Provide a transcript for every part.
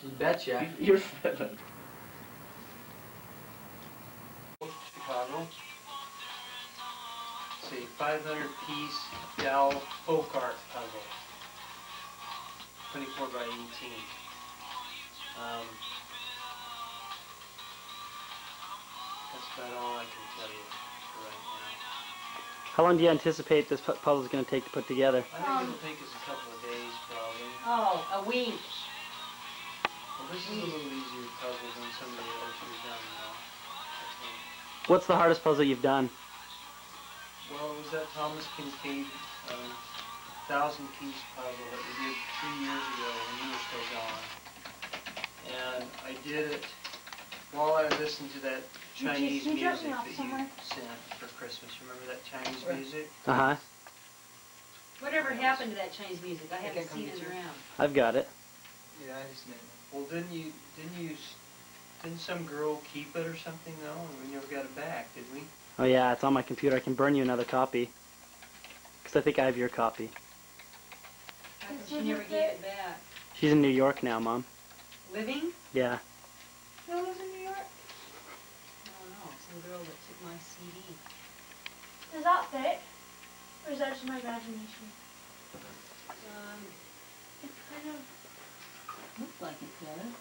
You betcha. You're Chicago. It's a 500-piece Dell folk art puzzle. 24 by 18. That's about all I can tell you for right now. How long do you anticipate this puzzle is going to take to put together? I think it'll take us a couple of days, probably. Oh, a week. Well, this is a little easier puzzle than some of the others we've done now, I think. What's the hardest puzzle you've done? Well, it was that Thomas Kincaid 1,000-piece puzzle that we did 3 years ago when you were still gone. And I did it while I listened to that Chinese music that you sent for Christmas. Remember that Chinese music? Uh-huh. Whatever happened to that Chinese music? I haven't seen it around. I've got it. Yeah, I just made it. Well, didn't some girl keep it or something though? And we never got it back, did we? Oh yeah, it's on my computer. I can burn you another copy. Because I think I have your copy. She never gave it back. She's in New York now, Mom. Living? Yeah. Who lives in New York? I don't know. Some girl that took my CD. Does that fit? Or is that just my imagination? It kind of looks like it does.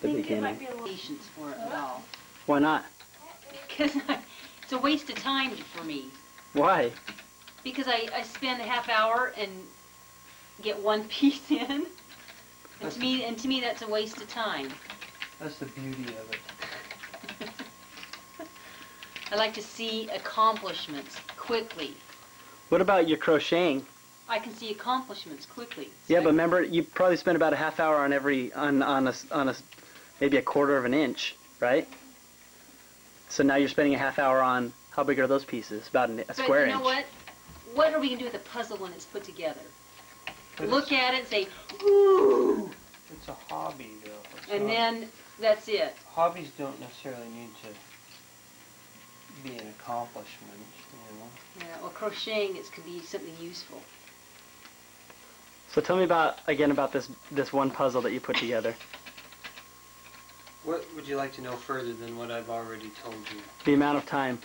I think it might be a little... Patience for it at all. Why not? Because it's a waste of time for me. Why? Because I spend a half hour and get one piece in. And to me that's a waste of time. That's the beauty of it. I like to see accomplishments quickly. What about your crocheting? I can see accomplishments quickly. Yeah, but remember, you probably spend about a half hour on maybe a quarter of an inch, right? So now you're spending a half hour on, how big are those pieces? About a square inch. But you know what? What are we going to do with the puzzle when it's put together? Look at it and say, ooh! It's a hobby, though. And then that's it. Hobbies don't necessarily need to be an accomplishment, you know. Yeah, well, crocheting could be something useful. So tell me again about this one puzzle that you put together. What would you like to know further than what I've already told you? The amount of time.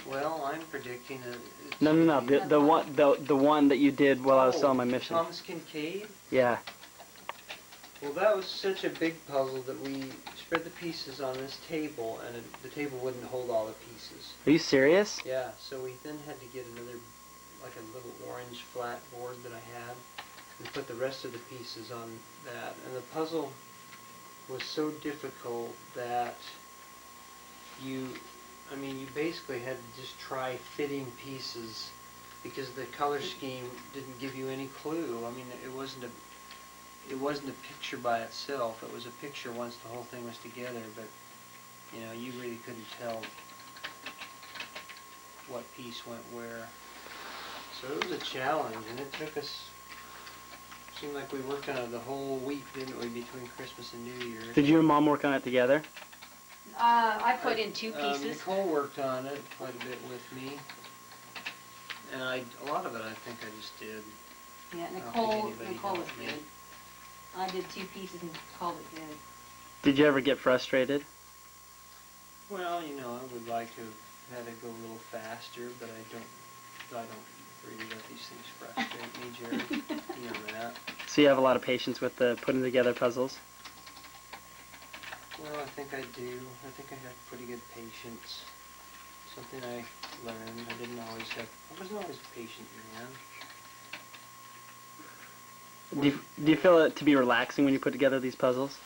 Well, I'm predicting that it's No. The one that you did while I was still on my mission. Thomas Kincaid? Yeah. Well, that was such a big puzzle that we spread the pieces on this table, and the table wouldn't hold all the pieces. Are you serious? Yeah, so we then had to get another, like a little orange flat board that I had, and put the rest of the pieces on that. And the puzzle was so difficult that you basically had to just try fitting pieces because the color scheme didn't give you any clue. I mean, it wasn't a picture by itself. It was a picture once the whole thing was together, but you know, you really couldn't tell what piece went where. So it was a challenge, and it took us, seemed like we worked on it the whole week, didn't we, between Christmas and New Year's. Did you and Mom work on it together? I put in 2 pieces. Nicole worked on it quite a bit with me, and a lot of it I think I just did. Yeah, I don't think Nicole anybody was helped me. good. I did 2 pieces and called it good. Did you ever get frustrated? Well, you know, I would like to have had it go a little faster, but I don't really let these things frustrate me, Jerry. You know that. So you have a lot of patience with the putting together puzzles? Well, I think I do. I think I have pretty good patience. Something I learned. I wasn't always a patient man. Do you feel it to be relaxing when you put together these puzzles?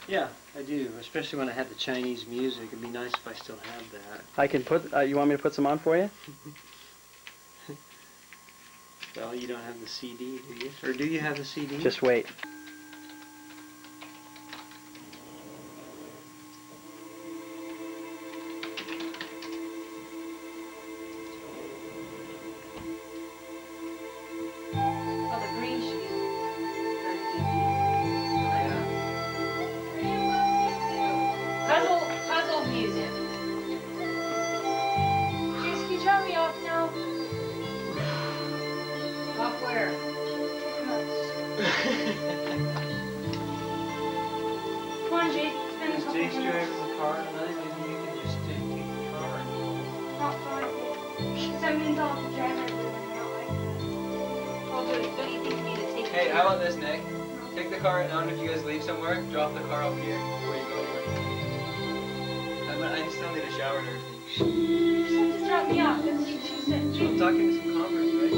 Yeah, I do. Especially when I have the Chinese music. It'd be nice if I still had that. I can put. You want me to put some on for you? Well, you don't have the CD, do you? Or do you have the CD? Just wait. Oh, the green should be very easy. Puzzle music. Jeez, can you drop me off now? Off where? Come on, Jake. Spend a Is couple Jake's minutes. driving the car tonight? Maybe you can just take the car. Not fine. That means I'll have to drive everywhere. I don't like that. Well, don't you think you need to take Hey, how about this, Nick? Take the car out, and if you guys leave somewhere, drop the car up here before you go anywhere. I still need a shower and everything. You just have to drop me off. That's what she said. So I'm talking to some Converse, right?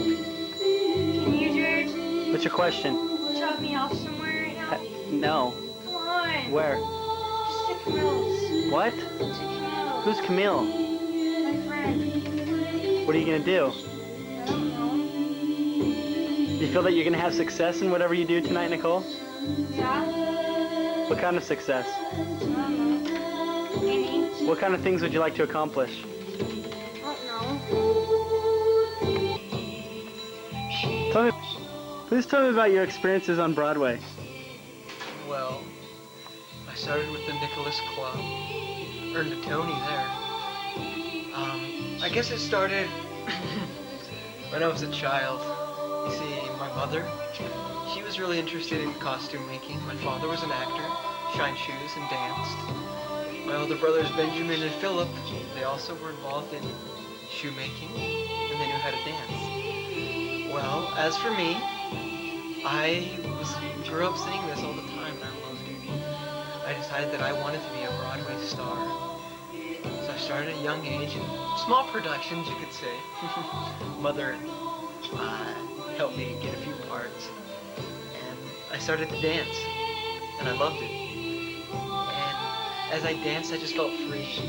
Can you, George, What's your question? drop me off somewhere right now? No. Come on. Where? Just to Camille's. What? To Camille's. Who's Camille? My friend. What are you gonna do? I don't know. You feel that you're gonna have success in whatever you do tonight, Nicole? Yeah? What kind of success? I don't know. Maybe. What kind of things would you like to accomplish? I don't know. Please tell me about your experiences on Broadway. Well, I started with the Nicholas Club. Earned a Tony there. I guess it started when I was a child. You see, my mother, she was really interested in costume making. My father was an actor, shined shoes and danced. My older brothers Benjamin and Philip, they also were involved in shoemaking and they knew how to dance. Well, as for me, I grew up singing this all the time and I loved it. I decided that I wanted to be a Broadway star. So I started at a young age in small productions, you could say. Mother helped me get a few parts. And I started to dance. And I loved it. And as I danced, I just felt free.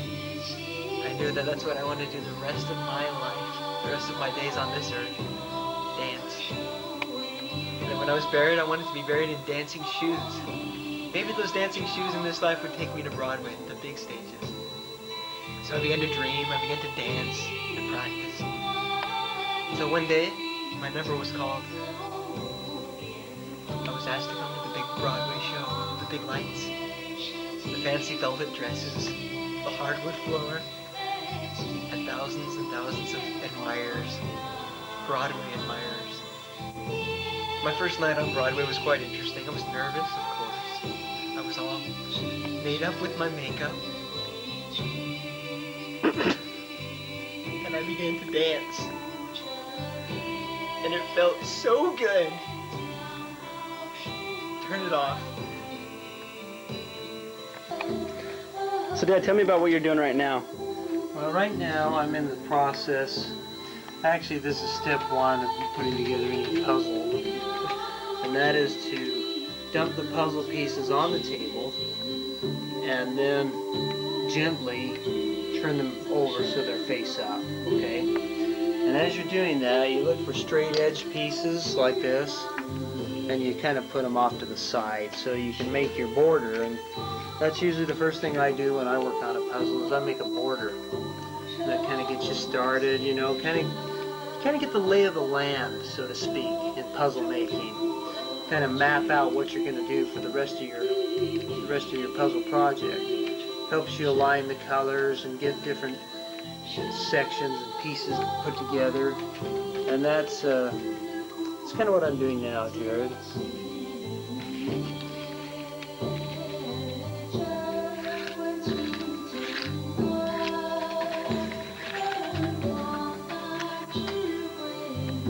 I knew that that's what I wanted to do the rest of my life, the rest of my days on this earth. Dance. And then when I was buried, I wanted to be buried in dancing shoes. Maybe those dancing shoes in this life would take me to Broadway, the big stages. So I began to dream, I began to dance, to practice. So one day, my number was called. I was asked to come to the big Broadway show, the big lights, the fancy velvet dresses, the hardwood floor, and thousands of admirers, Broadway admirers. My first night on Broadway was quite interesting. I was nervous, of course. I was all made up with my makeup. And I began to dance. And it felt so good. Turn it off. So Dad, tell me about what you're doing right now. Well, right now I'm in the process. Actually, this is step one of putting together any puzzle. And that is to dump the puzzle pieces on the table and then gently turn them over so they're face up, okay? And as you're doing that, you look for straight edge pieces like this and you kind of put them off to the side so you can make your border. And that's usually the first thing I do when I work on a puzzle is I make a border. And that kind of gets you started, you know, kind of get the lay of the land, so to speak, in puzzle making. Kind of map out what you're going to do for the rest of your puzzle project. Helps you align the colors and get different sections and pieces put together. And that's kind of what I'm doing now, Jared.